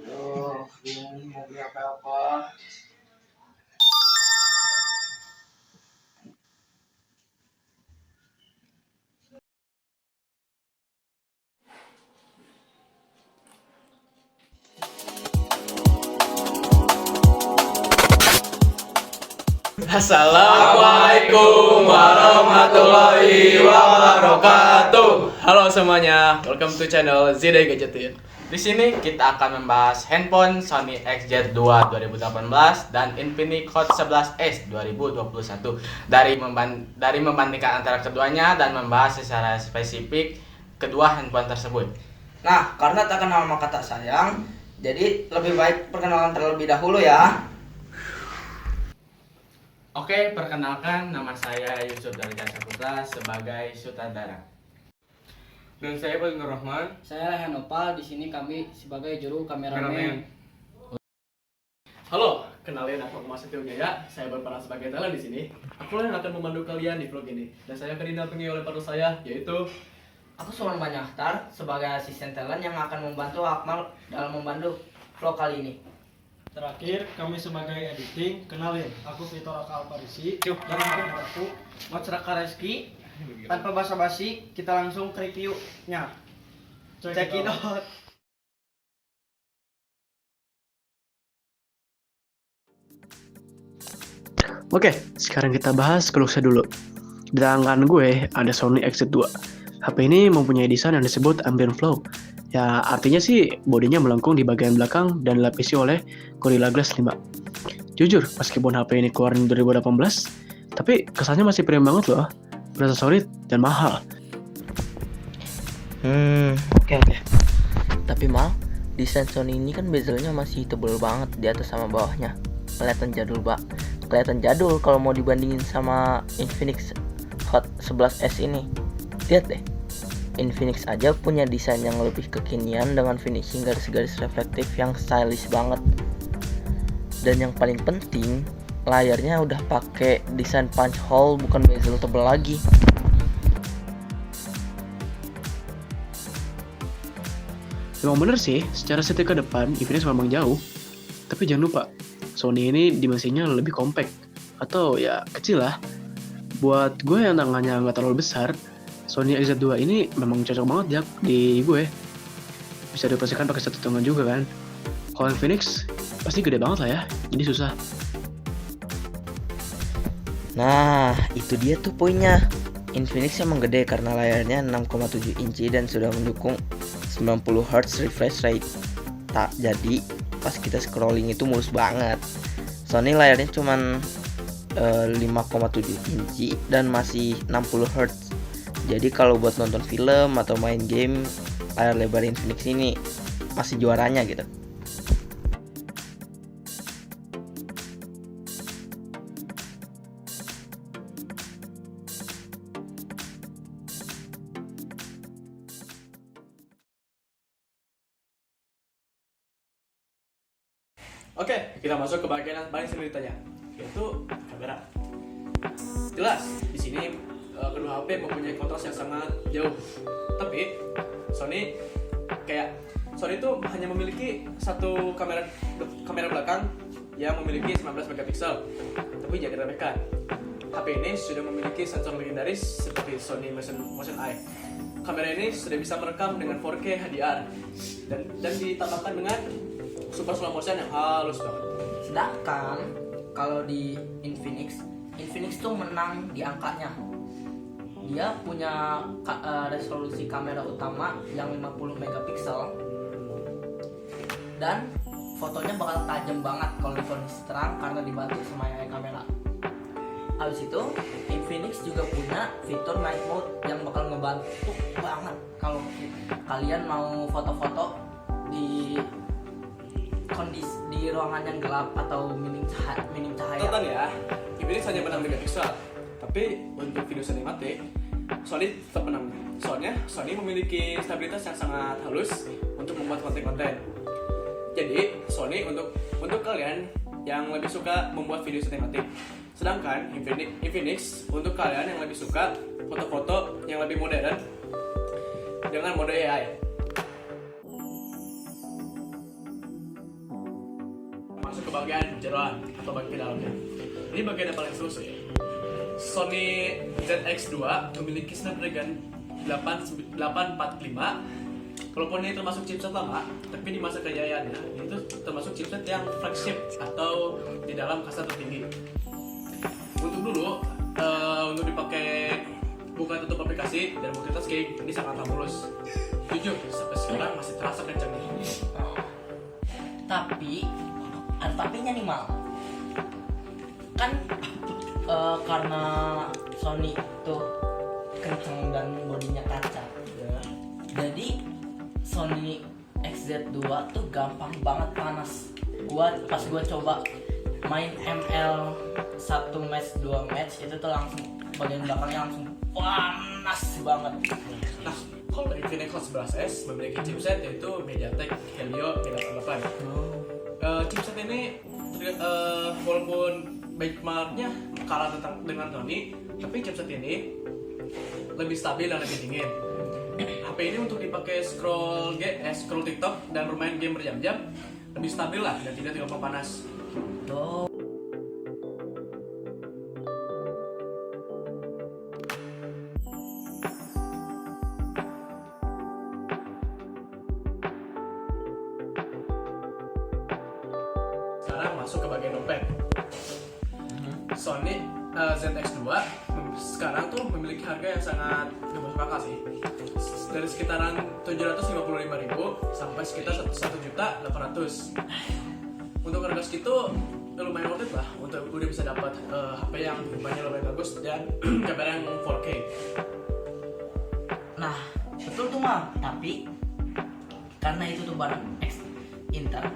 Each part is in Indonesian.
Aduh, bingung mau beli apa-apa. Assalamualaikum warahmatullahi wabarakatuh. Halo semuanya, welcome to channel Zidai Gadgetin. Di sini kita akan membahas handphone Sony XZ2 2018 dan Infinix Hot 11s 2021 dari membandingkan antara keduanya dan membahas secara spesifik kedua handphone tersebut. Nah, karena tak kenal maka tak sayang, jadi lebih baik perkenalan terlebih dahulu ya. Oke, perkenalkan nama saya Yusuf Darjan Saputra sebagai sutradara. Dan saya Fadil Nur Rahman. Saya Rehan Opal, di sini kami sebagai juru kameramen. Halo, kenalin aku Mas Setio Jaya. Saya berperan sebagai talent di sini. Aku yang akan memandu kalian di vlog ini. Dan saya akan didampingi oleh partner saya, yaitu Aku Sulman Banyahtar sebagai asisten talent yang akan membantu Akmal dalam membantu vlog kali ini. Terakhir, kami sebagai editing, kenalin, aku Vitor Aka Alparisi, dan aku Mas Raka Reski. Tanpa basa-basi, kita langsung ke reviewnya. Check it out. Oke, sekarang kita bahas keluhnya dulu. Di tangan gue ada Sony XZ2. HP ini mempunyai desain yang disebut ambient flow. Ya, artinya sih bodinya melengkung di bagian belakang dan dilapisi oleh Gorilla Glass 5. Jujur, meskipun HP ini keluar di 2018, tapi kesannya masih premium banget loh. Berasa solid dan mahal. Oke. Tapi mal, desain Sony ini kan bezelnya masih tebel banget di atas sama bawahnya. Kelihatan jadul kalau mau dibandingin sama Infinix Hot 11s ini. Lihat deh, Infinix aja punya desain yang lebih kekinian dengan finishing garis-garis reflektif yang stylish banget. Dan yang paling penting, layarnya udah pakai desain punch hole bukan bezel tebel lagi. Memang bener sih, secara setir ke depan Infinix memang jauh. Tapi jangan lupa, Sony ini dimensinya lebih compact. Atau ya kecil lah. Buat gue yang tangannya nggak terlalu besar, Sony XZ2 ini memang cocok banget ya di gue. Bisa dioperasikan pakai satu tangan juga kan. Kalau Infinix pasti gede banget lah ya, jadi susah. Nah, itu dia tuh poinnya. Infinix emang gede karena layarnya 6,7 inci dan sudah mendukung 90 Hz refresh rate. Tak jadi pas kita scrolling itu mulus banget. Sony layarnya cuman 5,7 inci dan masih 60 Hz. Jadi kalau buat nonton film atau main game, layar lebar Infinix ini masih juaranya gitu. Oke, kita masuk ke bagian yang paling sering ditanya, yaitu kamera. Jelas, di sini kedua HP mempunyai kontras yang sangat jauh. Tapi Sony itu hanya memiliki satu kamera belakang yang memiliki 19 megapiksel. Tapi jangan diremehkan, HP ini sudah memiliki sensor legendaris seperti Sony Motion Eye. Kamera ini sudah bisa merekam dengan 4K HDR dan ditambahkan dengan super slow motion yang halus banget. Sedangkan kalau di Infinix tuh menang di angkanya. Dia punya resolusi kamera utama yang 50 megapiksel dan fotonya bakal tajam banget kalau di kondisi terang karena dibantu sama AI kamera. Habis itu Infinix juga punya fitur night mode yang bakal ngebantu banget kalau kalian mau foto-foto di kondisi di ruangan yang gelap atau minim cahaya. Tonton ya, Infinix hanya menang megapiksel, tapi untuk video sinematik Sony tetap menang. Soalnya Sony memiliki stabilitas yang sangat halus untuk membuat konten-konten. Jadi Sony untuk kalian yang lebih suka membuat video sinematik, sedangkan Infinix untuk kalian yang lebih suka foto-foto yang lebih modern dengan mode AI. masuk ke bagian jeroan atau bagian dalamnya. Ini bagian yang paling seru sih. Sony ZX2 memiliki Snapdragon 845. Walaupun ini termasuk chipset lama, tapi di masa kejayaannya itu termasuk chipset yang flagship atau di dalam kasta tertinggi. Untuk dulu, untuk dipakai buka tutup aplikasi dan multitasking ini sangat mulus. Jujur, sampai sekarang masih terasa kencangnya. Tapi ada tapinya nih Mal. Kan karena Sony tuh kenceng dan bodinya kaca. Jadi Sony XZ2 tuh gampang banget panas. Pas gua coba main ML 1 match 2 match itu tuh langsung bagian belakangnya langsung panas banget. Nah, kalau Infinix Hot 11S memiliki chipset yaitu MediaTek Helio G88. Chipset ini walaupun benchmarknya kalah dengan Sony, tapi chipset ini lebih stabil dan lebih dingin. HP ini untuk dipakai scroll TikTok dan bermain game berjam-jam lebih stabil lah dan tidak gampang panas. Oh. Sekarang masuk ke bagian dompet. Sony ZX2 sekarang tuh memiliki harga yang sangat gak masuk akal sih. Dari sekitaran 755.000 sampai sekitar 1.800.000. Untuk harga segitu lumayan worth it lah untuk udah bisa dapat HP yang gambarnya lumayan bagus dan kamera yang 4K. Nah, betul tuh Mal, tapi karena itu tuh barang Intel,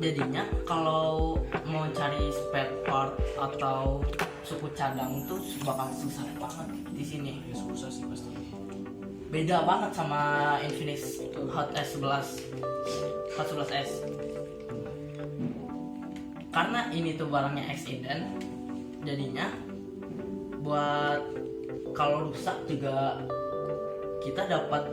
jadinya kalau mau cari spare part atau suku cadang tuh bakal susah banget di sini. Ya susah sih pasti. Beda banget sama Infinix Hot S11, Hot 11S. Karena ini tuh barangnya ex-inden, jadinya buat kalau rusak juga kita dapat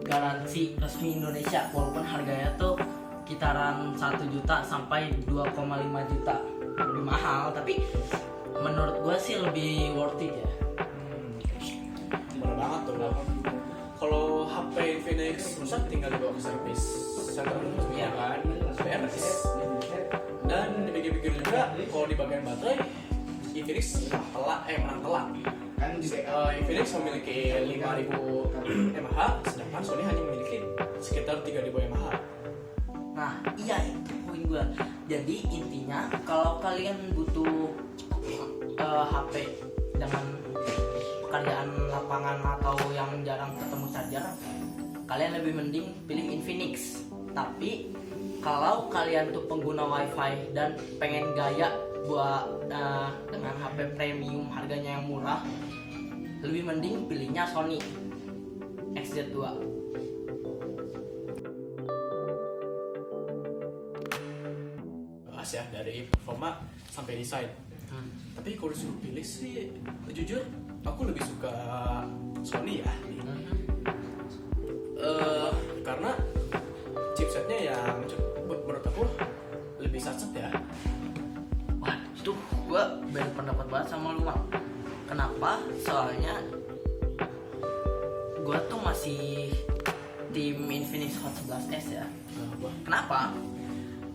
garansi resmi Indonesia, walaupun harganya tuh kisaran 1 juta sampai 2,5 juta, lebih mahal, tapi menurut gue sih lebih worth it ya. Bener banget tuh. Kalau HP Infinix rusak tinggal dibawa ke servis center resmi kan, beres. Dan dipikir-pikir juga kalau di bagian baterai Infinix menang telak. Infinix memiliki 5.000 mAh, sedangkan Sony hanya memiliki sekitar 3.000 mAh. Nah, iya itu poin gue. Jadi intinya kalau kalian butuh HP dengan pekerjaan lapangan atau yang jarang ketemu charger, kalian lebih mending pilih Infinix. Tapi kalau kalian tuh pengguna WiFi dan pengen gaya buat dengan HP premium harganya yang murah, lebih mending pilihnya Sony XZ2. Bahas ya dari performa sampai desain. Tapi kalau disuruh pilih sih, jujur aku lebih suka Sony ya. Karena chipsetnya yang menurut aku lebih sacet ya. Wah, itu gue beda pendapat banget sama lu, Bang. Kenapa? Soalnya gue tuh masih tim Infinix Hot 11S ya. Kenapa?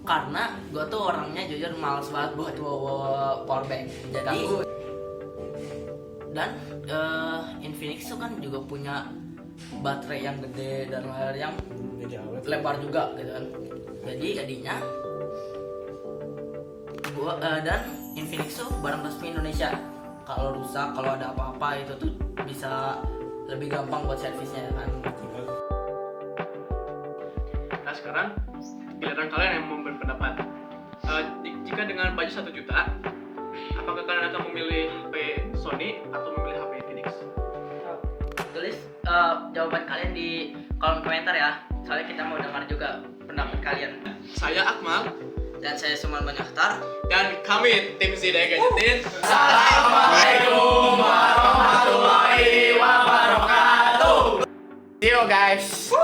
Karena gue tuh orangnya jujur males banget buat bawa powerbank. Jadi dan Infinix tuh kan juga punya baterai yang gede dan layar yang lebar juga gitu kan. Jadi jadinya gua dan Infinix tuh barang resmi Indonesia. Kalau rusak, kalau ada apa-apa itu tuh bisa lebih gampang buat servisnya kan. Nah sekarang giliran kalian yang mau berpendapat. Jika dengan budget 1 juta, apakah kalian akan memilih HP Sony atau memilih HP Infinix? Tulis jawaban kalian di kolom komentar ya. Soalnya kita mau dengar juga pendapat kalian. Saya Akmal Dan saya Suman Banyaktar. dan kami tim Zidai Gadgetin. Assalamualaikum warahmatullahi wabarakatuh. See you guys.